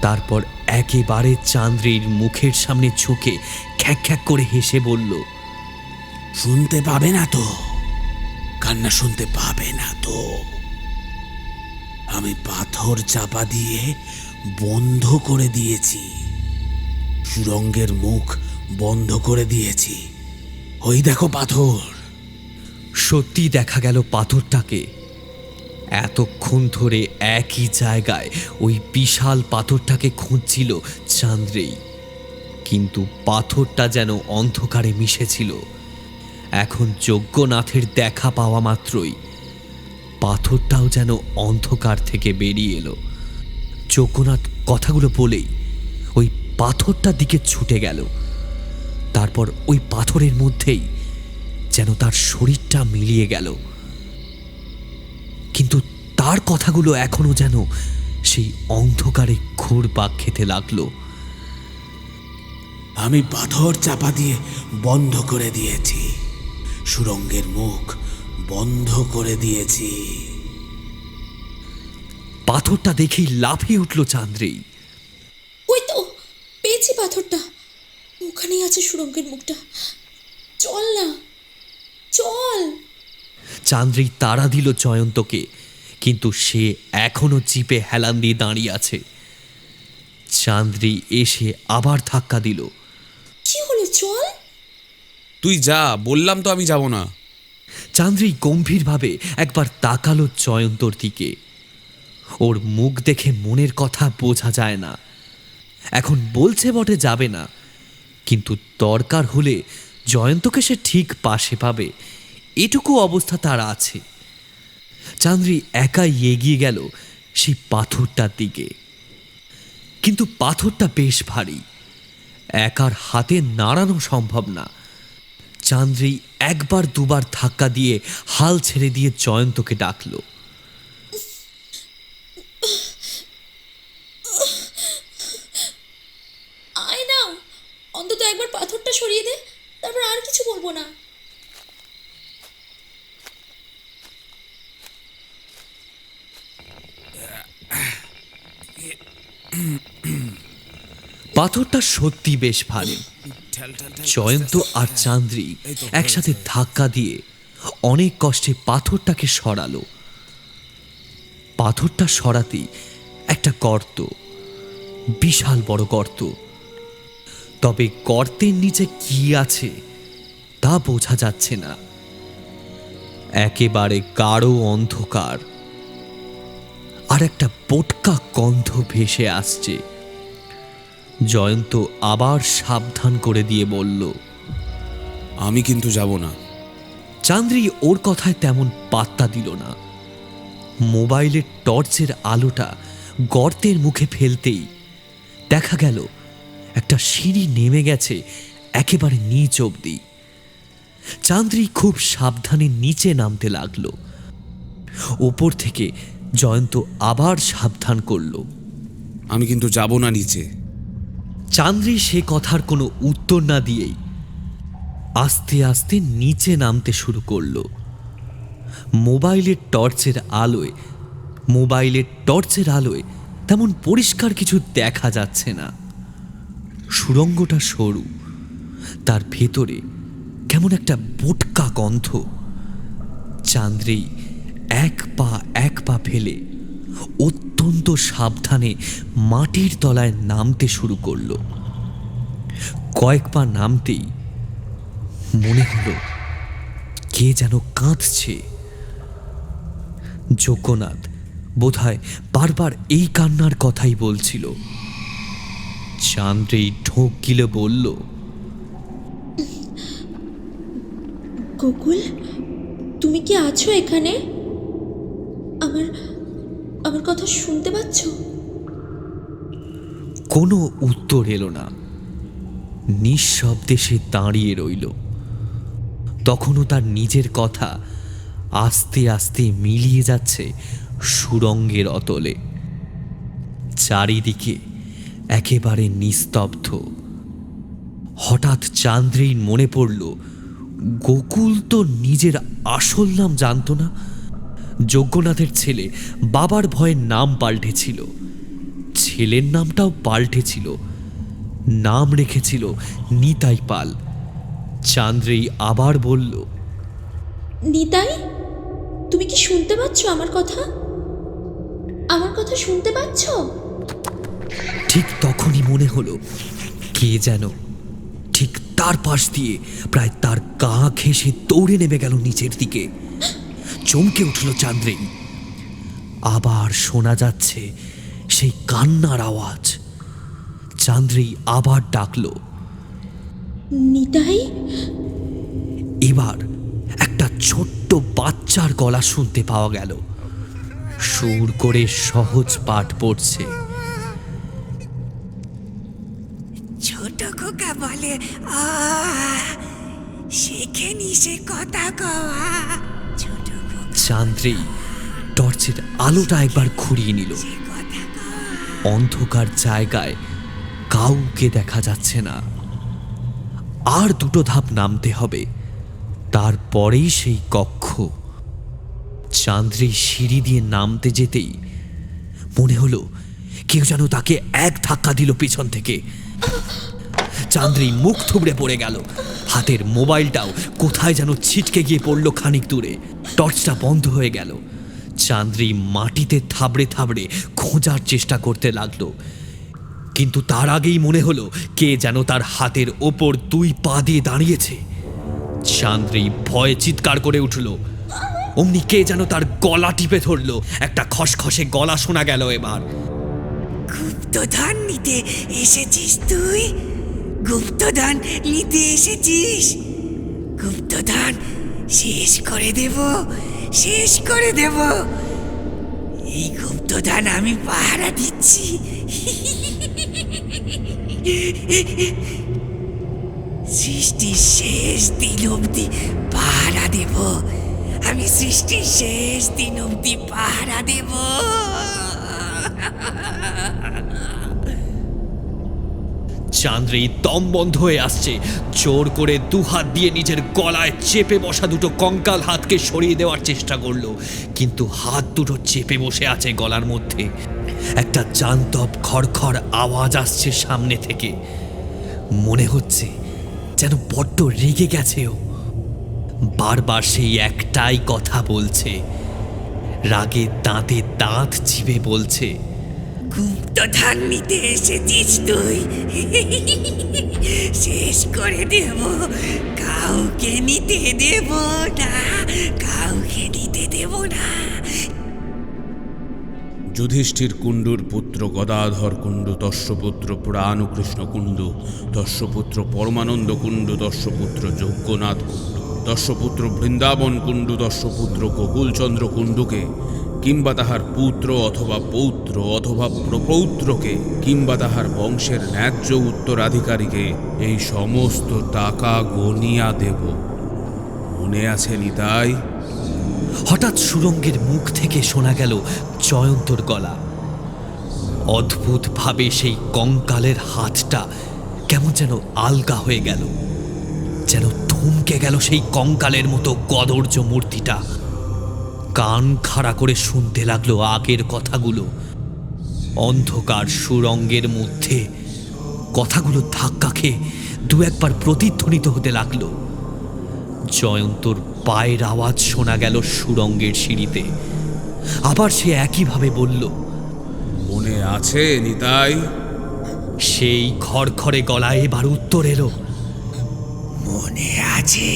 তারপর একেবারে চান্দ্রির মুখের সামনে ঝুঁকে খ্যাক খ্যাক করে হেসে বলল, শুনতে পাবে না তো? কান্না শুনতে পাবে না তো? আমি পাথর চাপা দিয়ে বন্ধ করে দিয়েছি, সুড়ঙ্গের মুখ বন্ধ করে দিয়েছি। ওই দেখো পাথর। সত্যি দেখা গেল পাথরটাকে। এতক্ষণ ধরে একই জায়গায় ওই বিশাল পাথরটাকে খুঁজছিল চান্দ্রেই, কিন্তু পাথরটা যেন অন্ধকারে মিশেছিল। এখন যজ্ঞনাথের দেখা পাওয়া মাত্রই পাথরটাও যেন অন্ধকার থেকে বেরিয়ে এলো। যজ্ঞনাথ কথাগুলো বলেই ওই পাথরটার দিকে ছুটে গেল। তারপর ওই পাথরের মধ্যেই যেন তার শরীরটা মিলিয়ে গেল। কিন্তু তার কথাগুলো এখনো যেন সেই অন্ধকারে ঘুরপাক খেতে লাগলো। আমি পাথর চাপা দিয়ে বন্ধ করে দিয়েছি, সুড়ঙ্গের মুখ বন্ধ করে দিয়েছি। পাথরটা দেখেই লাফিয়ে উঠল চান্দ্রেই। ওই তো পেয়েছি পাথরটা, ওখানেই আছে সুড়ঙ্গের মুখটা। চল না, চল। চান্দ্রেই তাড়া দিল জয়ন্তকে, কিন্তু সে এখনো জিপে হেলান দিয়ে দাঁড়িয়ে আছে। চান্দ্রেই এসে আবার ধাক্কা দিল। কি হলো, চল। তুই যা, বললাম তো আমি যাব না। চান্দ্রেই গম্ভীরভাবে একবার তাকালো জয়ন্তর দিকে। ওর মুখ দেখে মনের কথা বোঝা যায় না। এখন বলছে বটে যাবে না, কিন্তু দরকার হলে জয়ন্তকে সে ঠিক পাশে পাবে, এটুকু অবস্থা তার আছে। চান্দ্রী একাই এগিয়ে গেল সেই পাথরটার দিকে, কিন্তু পাথরটা বেশ ভারী, একার হাতে নাড়ানো সম্ভব না। চান্দ্রী একবার দুবার ধাক্কা দিয়ে হাল ছেড়ে দিয়ে জয়ন্তকে ডাকল। আয় না, অন্তত একবার পাথরটা সরিয়ে দে, তারপর আর কিছু বলবো না। পাথরটা সত্যি বেশ ভারী। জয়ন্ত আর চান্দ্রী একসাথে ধাক্কা দিয়ে অনেক কষ্টে পাথরটাকে সরালো। পাথরটা সরাতেই একটা গর্ত, বিশাল বড় গর্ত। তবে গর্তের নিচে কি আছে তা বোঝা যাচ্ছে না। একেবারে গাঢ় অন্ধকার, আর একটা বোটকা গন্ধ ভেসে আসছে। জয়ন্ত আবার সাবধান করে দিয়ে বলল, আমি কিন্তু যাব না। চান্দ্রী ওর কথায় তেমন পাত্তা দিল না। মোবাইলের টর্চের আলোটা গর্তের মুখে ফেলতেই দেখা গেল একটা সিঁড়ি নেমে গেছে একেবারে নিচ অবধি। চান্দ্রী খুব সাবধানে নিচে নামতে লাগলো। ওপর থেকে জয়ন্ত আবার সাবধান করল। আমি কিন্তু যাব না নিচে। চান্দ্রী সে কথার কোনো উত্তর না দিয়েই আস্তে আস্তে নিচে নামতে শুরু করলো। মোবাইলের টর্চের আলোয় তেমন পরিষ্কার কিছু দেখা যাচ্ছে না। সুড়ঙ্গটা সরু, তার ভেতরে কেমন একটা বোটকা গন্ধ। চান্দ্রী এক পা ফেলে অত্যন্ত সাবধানে মাটির তলায় নামতে শুরু করলো। কয়েক পা নামতেই মনে হলো কে যেন কাঁদছে। যোগ্যনাথ বোধহয় বারবার এই কান্নার কথাই বলছিল। চান্দ্রী ঢোক গিলে বলল, গোকুল, তুমি কি আছো এখানে? আমার কথা শুনতে পাচ্ছ? কোনো উত্তর এলো না। নিঃশব্দে সে দাঁড়িয়ে রইল। তখনও তার নিজের কথা আস্তে আস্তে মিলিয়ে যাচ্ছে সুড়ঙ্গের অতলে। চারিদিকে একেবারে নিস্তব্ধ। হঠাৎ চান্দ্রীর মনে পড়ল, গোকুল তো নিজের আসল নাম জানতো না। যজ্ঞনাথের ছেলে বাবার ভয়ে নাম পাল্টেছিল, ছেলের নামটাও পাল্টেছিল, নাম রেখেছিল নিতাই পাল। চান্দ্রী আবার বলল, নিতাই, তুমি কি শুনতে পাচ্ছ আমার কথা? আমার কথা শুনতে পাচ্ছ? ঠিক তখনই মনে হলো কে যেন ঠিক তার পাশ দিয়ে প্রায় তার গা ঘেঁষে দৌড়ে নেমে গেল নিচের দিকে। চমকে উঠল চান্দ্রী। আবার শোনা যাচ্ছে সেই কান্নার আওয়াজ। চান্দ্রী আবার ডাকল, নিতাই। এবার একটা ছোট্ট বাচ্চার গলা শুনতে পাওয়া গেল। সুর করে সহজ পাঠ পড়ছে। ছোট খোকা বলে শেখেনি সে কথা কওয়া। ছোট খোকা চান্দ্রী টর্চের আলোটা একবার ঘুরিয়ে নিল। সে কথা অন্ধকার জায়গায় কাউকে দেখা যাচ্ছে না। আর 2 ধাপ নামতে হবে, তারপরেই সেই কক্ষ। চান্দ্রি সিঁড়ি দিয়ে নামতে যেতেই মনে হলো কেউ যেন তাকে এক ধাক্কা দিল পিছন থেকে। চান্দ্রি মুখ থুবড়ে পড়ে গেল। হাতের মোবাইলটাও কোথায় যেন ছিটকে গিয়ে পড়ল খানিক দূরে। টর্চটা বন্ধ হয়ে গেল। চান্দ্রি মাটিতে থাবড়ে থাবড়ে খোঁজার চেষ্টা করতে লাগলো, কিন্তু তার আগেই মনে হলো কে যেন তার হাতের ওপর 2 পা দিয়ে দাঁড়িয়েছে। চান্দ্রি ভয়ে চিৎকার করে উঠল। অমনি কে যেন তার গলা টিপে ধরল। একটা খসখসে গলা শোনা গেল এবার। গুপ্তধন নিতে এসেছিস তুই? গুপ্তধন নিতে এসেছিস? গুপ্তধন শেষ করে দেব, শেষ করে দেব। এই গুপ্তধন আমি পাহারা দিচ্ছি। সৃষ্টির শেষ দিন অবধি পাহারা দেব। আমি সৃষ্টির শেষ দিন অবধি পাহারা দেব। চান্দ্রি দম বন্ধ হয়ে আসছে। জোর করে 2 হাত দিয়ে নিজের গলায় চেপে বসা 2 কঙ্কাল হাতকে সরিয়ে দেওয়ার চেষ্টা করলো, কিন্তু হাত 2 চেপে বসে আছে গলার মধ্যে। একটা জান্তব খড়খড় আওয়াজ আসছে সামনে থেকে। মনে হচ্ছে যেন বড্ড রেগে গেছে ও। বারবার সেই একটাই কথা বলছে, রাগে দাঁতে দাঁত চিপে বলছে, গুপ্তধন নিতে এসেছিস তুই? শেষ করে দেব। কাউকে নিতে দেব না, কাউকে নিতে দেব না। যুধিষ্ঠির কুণ্ডুর পুত্র গদাধর কুণ্ডু, দস্যপুত্র প্রাণকৃষ্ণ কুণ্ডু, দস্যপুত্র পরমানন্দ কুণ্ডু, দস্যপুত্র যজ্ঞনাথ কুণ্ডু, দস্যপুত্র বৃন্দাবন কুণ্ডু, দস্যপুত্র গোকুলচন্দ্র কুণ্ডুকে কিংবা তাহার পুত্র অথবা পৌত্র অথবা প্রপৌত্রকে কিংবা তাহার বংশের ন্যায্য উত্তরাধিকারীকে এই সমস্ত টাকা গনিয়া দেব। মনে আছে নিতাই? হঠাৎ সুরঙ্গের মুখ থেকে শোনা গেল জয়ন্তর গলা। অদ্ভুতভাবে সেই কঙ্কালের হাতটা কেমন যেন আলগা হয়ে গেল, যেন থমকে গেল সেই কঙ্কালের মতো কদর্য মূর্তিটা। কান খাড়া করে শুনতে লাগলো আগের কথাগুলো। অন্ধকার সুরঙ্গের মধ্যে কথাগুলো ধাক্কা খেয়ে 2-1 বার প্রতিধ্বনিত হতে লাগলো। জয়ন্তর পায়ের আওয়াজ শোনা গেল সুরঙ্গের সিঁড়িতে। আবার সে একইভাবে বলল, মনে আছে নিতাই? সেই খড়খড়ে গলায় এবার উত্তর এলো, মনে আছে।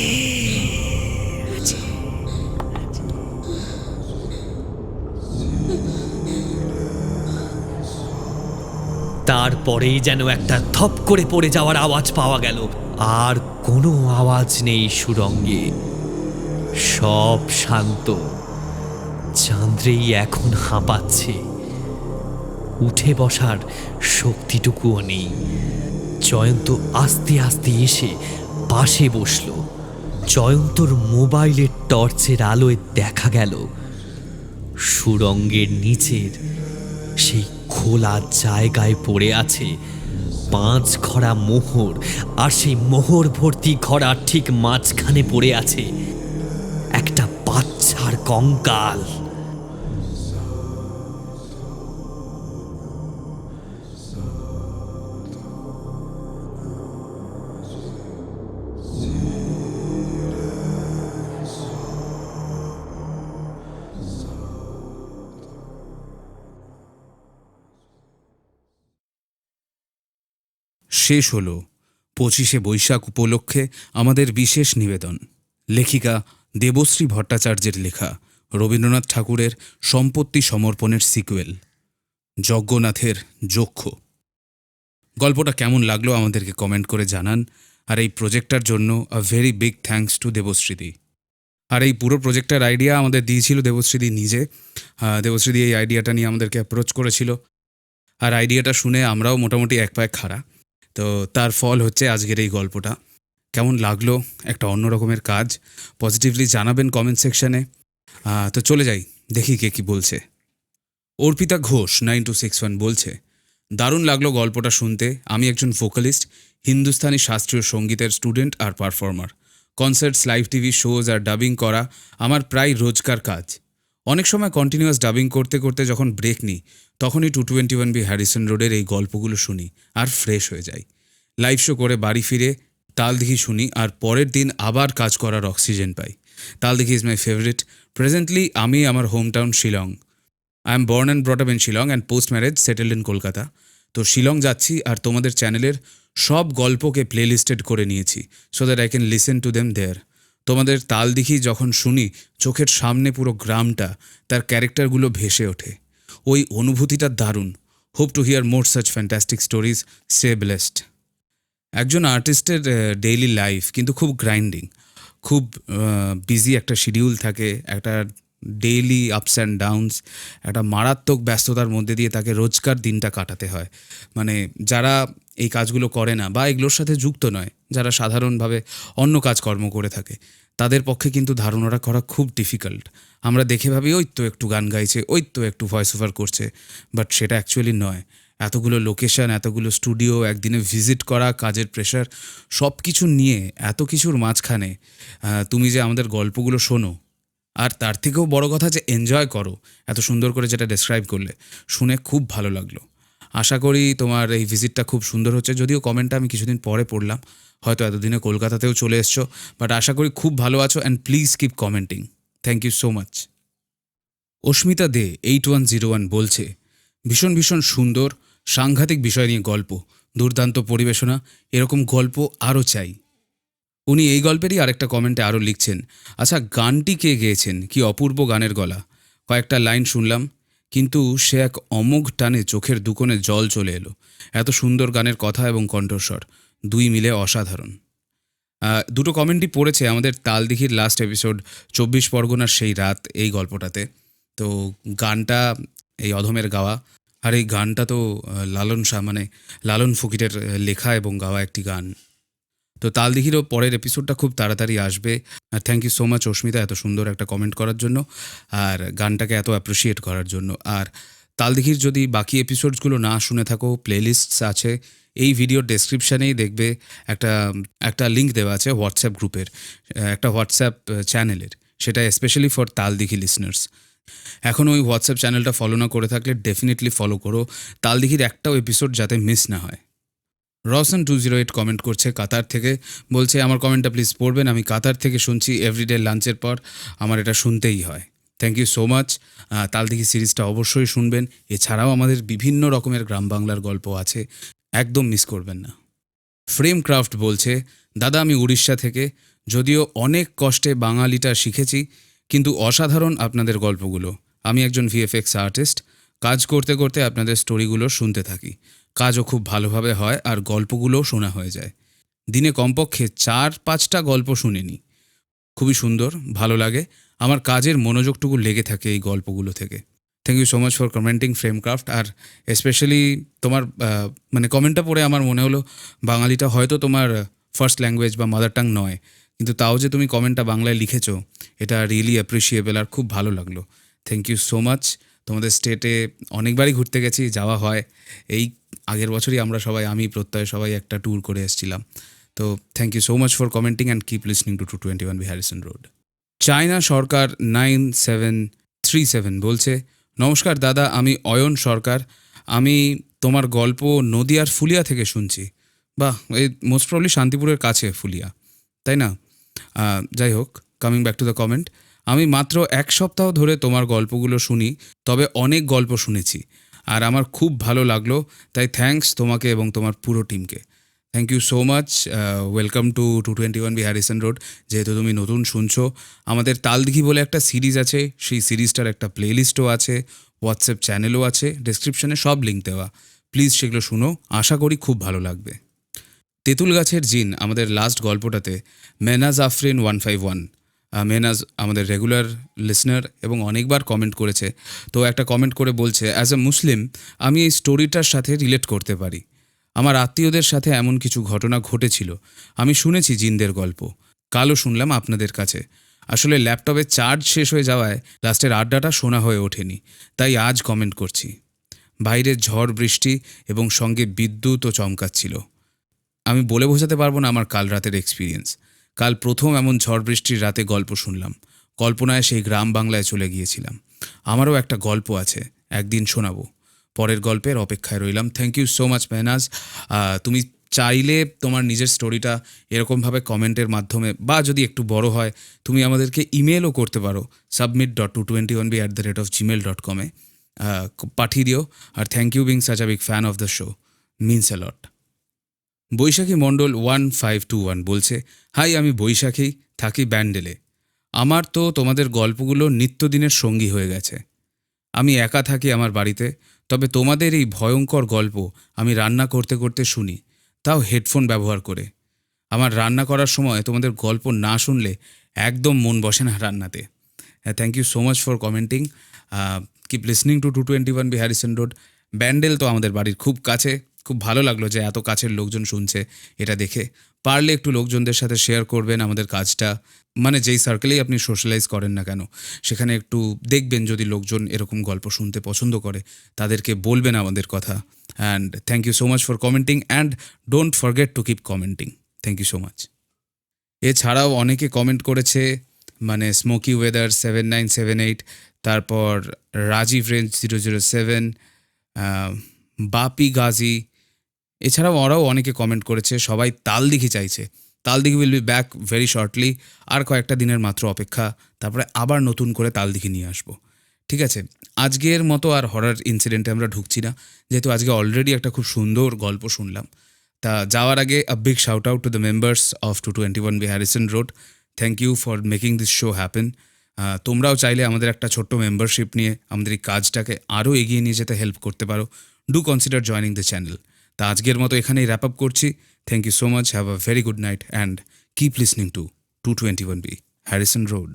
তারপরেই যেন একটা থপ করে পড়ে যাওয়ার আওয়াজ পাওয়া গেল। আর কোনো আওয়াজ নেই সুরঙ্গে, সব শান্ত। চান্দ্রেই এখন হাঁপাচ্ছে, উঠে বসার শক্তিটুকুও নেই। জয়ন্ত আস্তে আস্তে এসে পাশে বসল। জয়ন্তর মোবাইলের টর্চের আলোয় দেখা গেল সুরঙ্গের নিচের সেই খোলা জায়গায় পড়ে আছে 5 ঘড়া মোহর, আর সেই মোহর ভর্তি ঘড়ার ঠিক মাঝখানে পড়ে আছে একটা বাচ্চার কঙ্কাল। শেষ হল 25শে বৈশাখ উপলক্ষে আমাদের বিশেষ নিবেদন। লেখিকা দেবশ্রী ভট্টাচার্যের লেখা রবীন্দ্রনাথ ঠাকুরের সম্পত্তি সমর্পণের সিকুয়েল, যজ্ঞনাথের যক্ষ। গল্পটা কেমন লাগলো আমাদেরকে কমেন্ট করে জানান। আর এই প্রজেক্টটার জন্য a very big thanks to দেবশ্রীদি। আর এই পুরো প্রজেক্টের আইডিয়া আমাদের দিয়েছিল দেবশ্রীদি নিজে। দেবশ্রীদি এই আইডিয়াটা নিয়ে আমাদেরকে অ্যাপ্রোচ করেছিল, আর আইডিয়াটা শুনে আমরাও মোটামুটি এক পায়ে খাড়া। তো তার ফল হচ্ছে আজকের এই গল্পটা। কেমন লাগলো? একটা অন্য রকমের কাজ। পজিটিভলি জানাবেন কমেন্ট সেকশানে। তো চলে যাই, দেখি কে কি বলছে। অর্পিতা ঘোষ 9261 বলছে, দারুণ লাগলো গল্পটা শুনতে। আমি একজন ভোকালিস্ট, হিন্দুস্তানি শাস্ত্রীয় সঙ্গীতের স্টুডেন্ট আর performer. Concerts, live TV shows আর ডাবিং করা আমার প্রায় রোজকার কাজ। অনেক সময় কন্টিনিউয়াস ডাবিং করতে করতে যখন ব্রেক নিই, তখনই 221B হ্যারিসন রোডের এই গল্পগুলো শুনি আর ফ্রেশ হয়ে যাই। লাইভ শো করে বাড়ি ফিরে তালদিঘি শুনি আর পরের দিন আবার কাজ করার অক্সিজেন পাই। Taldighi is my favourite. Presently আমি আমার home town Shillong. I am born and brought up in Shillong and post marriage settled in Kolkata. তো শিলং যাচ্ছি আর তোমাদের চ্যানেলের সব গল্পকে প্লেলিস্টেড করে নিয়েছি so that I can listen to them there. তোমাদের তালদিঘি যখন শুনি, চোখের সামনে পুরো গ্রামটা, তার ক্যারেক্টারগুলো ভেসে ওঠে। ওই অনুভূতিটা দারুণ। Hope to here more such fantastic stories. Stay blessed. একজন আর্টিস্টের ডেইলি লাইফ কিন্তু খুব গ্রাইন্ডিং, খুব বিজি একটা শিডিউল থাকে, একটা ডেইলি আপস অ্যান্ড ডাউনস, একটা মারাত্মক ব্যস্ততার মধ্যে দিয়ে তাকে রোজকার দিনটা কাটাতে হয়। মানে যারা এই কাজগুলো করে না বা এগুলোর সাথে যুক্ত নয়, যারা সাধারণভাবে অন্য কাজকর্ম করে থাকে, তাদের পক্ষে কিন্তু ধারণাটা করা খুব ডিফিকাল্ট। আমরা দেখে ভাবি ওই তো একটু গান গাইছে, ওই তো একটু ভয়েস ওভার করছে, বাট সেটা অ্যাকচুয়ালি নয়। এতগুলো লোকেশন, এতগুলো স্টুডিও, একদিনে ভিজিট করা, কাজের প্রেশার, সব কিছু নিয়ে এত কিছুর মাঝখানে তুমি যে আমাদের গল্পগুলো শোনো, আর তার থেকেও বড় কথা যে এনজয় করো, এত সুন্দর করে যেটা ডেসক্রাইব করলে, শুনে খুব ভালো লাগলো। আশা করি তোমার এই ভিজিটটা খুব সুন্দর হচ্ছে। যদিও কমেন্টটা আমি কিছুদিন পরে পড়লাম, হয়তো এতদিনে কলকাতাতেও চলে এসছো, বাট আশা করি খুব ভালো আছো and please keep commenting. Thank you so much. Asmita Dey 8101 বলছে, ভীষণ ভীষণ সুন্দর, সাংঘাতিক বিষয় নিয়ে গল্প, দুর্দান্ত পরিবেশনা, এরকম গল্প আরও চাই। উনি এই গল্পেরই আরেকটা কমেন্টে আরও লিখছেন, আচ্ছা গানটি কে গেয়েছেন? কি অপূর্ব গানের গলা। কয়েকটা লাইন শুনলাম, কিন্তু সে এক অমোঘ টানে চোখের দুকোণে জল চলে এলো। এত সুন্দর গানের কথা এবং কণ্ঠস্বর, দুই মিলে অসাধারণ। দুটো কমেন্টই পড়েছে আমাদের তালদিঘির লাস্ট এপিসোড 24 পরগনার সেই রাত, এই গল্পটাতে। তো গানটা এই অধমের গাওয়া, আর এই গানটা তো লালন শাহ মানে লালন ফকিরের লেখা এবং গাওয়া একটি গান। তো তালদিঘিরও পরের এপিসোডটা খুব তাড়াতাড়ি আসবে। আর থ্যাংক ইউ সো মাচ অস্মিতা এত সুন্দর একটা কমেন্ট করার জন্য আর গানটাকে এত অ্যাপ্রিসিয়েট করার জন্য। আর তালদিঘির যদি বাকি এপিসোডসগুলো না শুনে থাকো, প্লেলিস্টস আছে এই ভিডিওর ডেসক্রিপশানেই দেখবে, একটা লিঙ্ক দেওয়া আছে হোয়াটসঅ্যাপ গ্রুপের, একটা হোয়াটসঅ্যাপ চ্যানেলের, সেটা স্পেশালি ফর তালদিঘি লিসনার্স। এখন ওই হোয়াটসঅ্যাপ চ্যানেলটা ফলো না করে থাকলে ডেফিনেটলি ফলো করো, তালদিঘির একটাও এপিসোড যাতে মিস না হয়। রসন 208 কমেন্ট করছে কাতার থেকে, বলছে আমার কমেন্টটা প্লিজ পড়বেন, আমি কাতার থেকে শুনছি এভরিডে লাঞ্চের পর, আমার এটা শুনতেই হয়। Thank you so much. Taldighi সিরিজটা অবশ্যই শুনবেন। এছাড়াও আমাদের বিভিন্ন রকমের গ্রাম বাংলার গল্প আছে, একদম মিস করবেন না। ফ্রেম ক্রাফট বলছে, দাদা আমি উড়িষ্যা থেকে, যদিও অনেক কষ্টে বাঙালিটা শিখেছি, কিন্তু অসাধারণ আপনাদের গল্পগুলো। আমি একজন ভিএফএক্স আর্টিস্ট, কাজ করতে করতে আপনাদের স্টোরিগুলো শুনতে থাকি। কাজও খুব ভালোভাবে হয় আর গল্পগুলোও শোনা হয়ে যায়। দিনে কমপক্ষে 4-5টা গল্প শুনিনি। খুবই সুন্দর, ভালো লাগে, আমার কাজের মনোযোগটুকু লেগে থাকে এই গল্পগুলো থেকে। Thank you so much for commenting Frame Craft. আর স্পেশালি তোমার মানে কমেন্টটা পড়ে আমার মনে হলো বাঙালিটা হয়তো তোমার ফার্স্ট ল্যাঙ্গুয়েজ বা মাদার টাং নয়, কিন্তু তাও যে তুমি কমেন্টটা বাংলায় লিখেছো, এটা রিয়েলি অ্যাপ্রিসিয়েবল আর খুব ভালো লাগলো। Thank you so much. তোমাদের স্টেটে অনেকবারই ঘুরতে গেছি, যাওয়া হয়। এই আগের বছরই আমরা সবাই, আমি প্রত্যয় সবাই একটা ট্যুর করে এসেছিলাম। তো thank you so much for commenting and keep listening to 221B Harrison road. China Sarkar 9737 বলছে, নমস্কার দাদা, আমি অয়ন সরকার, আমি তোমার গল্প নদিয়ার ফুলিয়া থেকে শুনছি। বাহ, এই মোস্ট প্রবলি শান্তিপুরের কাছে ফুলিয়া, তাই না? যাই হোক, coming back to the comment, আমি মাত্র 1 সপ্তাহ ধরে তোমার গল্পগুলো শুনি, তবে অনেক গল্প শুনেছি আর আমার খুব ভালো লাগলো, তাই থ্যাঙ্কস তোমাকে এবং তোমার পুরো টিমকে। Thank you so much. Welcome to 221B Harrison Road. যেহেতু তুমি নতুন শুনছো, আমাদের তালদিঘি বলে একটা সিরিজ আছে, সেই সিরিজটার একটা প্লেলিস্টও আছে, হোয়াটসঅ্যাপ চ্যানেলও আছে, ডেসক্রিপশনে সব লিঙ্ক দেওয়া। প্লিজ সেগুলো শুনো, আশা করি খুব ভালো লাগবে। তেঁতুল গাছের জিন আমাদের লাস্ট গল্পটাতে মেনাজ আফরিন 151, মেনাজ আমাদের রেগুলার লিসনার এবং অনেকবার কমেন্ট করেছে। তো একটা কমেন্ট করে বলছে, অ্যাজ এ মুসলিম আমি এই স্টোরিটার সাথে রিলেট করতে পারি। আমার আত্মীয়দের সাথে এমন কিছু ঘটনা ঘটেছিল। আমি শুনেছি জিনদের গল্প, কালও শুনলাম আপনাদের কাছে। আসলে ল্যাপটপে চার্জ শেষ হয়ে যাওয়ায় লাস্টের আড্ডাটা শোনা হয়ে ওঠেনি, তাই আজ কমেন্ট করছি। বাইরে ঝড় বৃষ্টি এবং সঙ্গে বিদ্যুৎও চমকাচ্ছিল। আমি বলে বোঝাতে পারবো না আমার কাল রাতের এক্সপিরিয়েন্স। কাল প্রথম এমন ঝড় বৃষ্টির রাতে গল্প শুনলাম। কল্পনায় সেই গ্রাম বাংলায় চলে গিয়েছিলাম। আমারও একটা গল্প আছে, একদিন শোনাবো। পরের গল্পের অপেক্ষায় রইলাম। Thank you so much Mehnaz. তুমি চাইলে তোমার নিজের স্টোরিটা এরকমভাবে কমেন্টের মাধ্যমে, বা যদি একটু বড় হয় তুমি আমাদেরকে ইমেলও করতে পারো submit.221b@gmail.com-এ পাঠিয়ে দিও। আর thank you being such a big fan of the show, means a lot. Baishakhi Mondal 1521 বলছে, হাই, আমি বৈশাখী, থাকি ব্যান্ডেলে। আমার তো তোমাদের গল্পগুলো নিত্যদিনের সঙ্গী হয়ে গেছে। আমি একা থাকি আমার বাড়িতে, তবে তোমাদের এই ভয়ঙ্কর গল্প আমি রান্না করতে করতে শুনি, তাও হেডফোন ব্যবহার করে। আমার রান্না করার সময় তোমাদের গল্প না শুনলে একদম মন বসে না রান্নাতে। Thank you so much for commenting. Keep listening to 221B Harrison Road. Bandel তো আমাদের বাড়ির খুব কাছে। খুব ভালো লাগলো যে এত কাছের লোকজন শুনছে এটা দেখে। পারলে একটু লোকজনদের সাথে শেয়ার করবেন আমাদের কাজটা, মানে যেই সার্কেলেই আপনি সোশ্যালাইজ করেন না কেন সেখানে একটু দেখবেন যদি লোকজন এরকম গল্প শুনতে পছন্দ করে তাদেরকে বলবেন আমাদের কথা। And thank you so much for commenting, and don't forget to keep commenting. Thank you so much. এছাড়াও অনেকে কমেন্ট করেছে, মানে স্মোকি ওয়েদার 7978, তারপর রাজীব রেঞ্জ 007, বাপি গাজী, এছাড়াও ওরাও অনেকে কমেন্ট করেছে। সবাই তালদিঘি চাইছে। Taldighi will be back very shortly. আর কয়েকটা দিনের মাত্র অপেক্ষা, তারপরে আবার নতুন করে তালদিঘি নিয়ে আসবো। ঠিক আছে, আজকের মতো আর হরার ইনসিডেন্টে আমরা ঢুকছি না, যেহেতু আজকে অলরেডি একটা খুব সুন্দর গল্প শুনলাম। তা যাওয়ার আগে a big shout out to the members of 221B Harrison Road. Thank you for making this show happen. তোমরাও চাইলে আমাদের একটা ছোট্ট মেম্বারশিপ নিয়ে আমাদের এই কাজটাকে আরও এগিয়ে নিয়ে যেতে হেল্প করতে পারো। Do consider joining the channel. তা আজকের মতো এখানেই র্যাপ আপ করছি। Thank you so much, have a very good night, and keep listening to 221B Harrison road.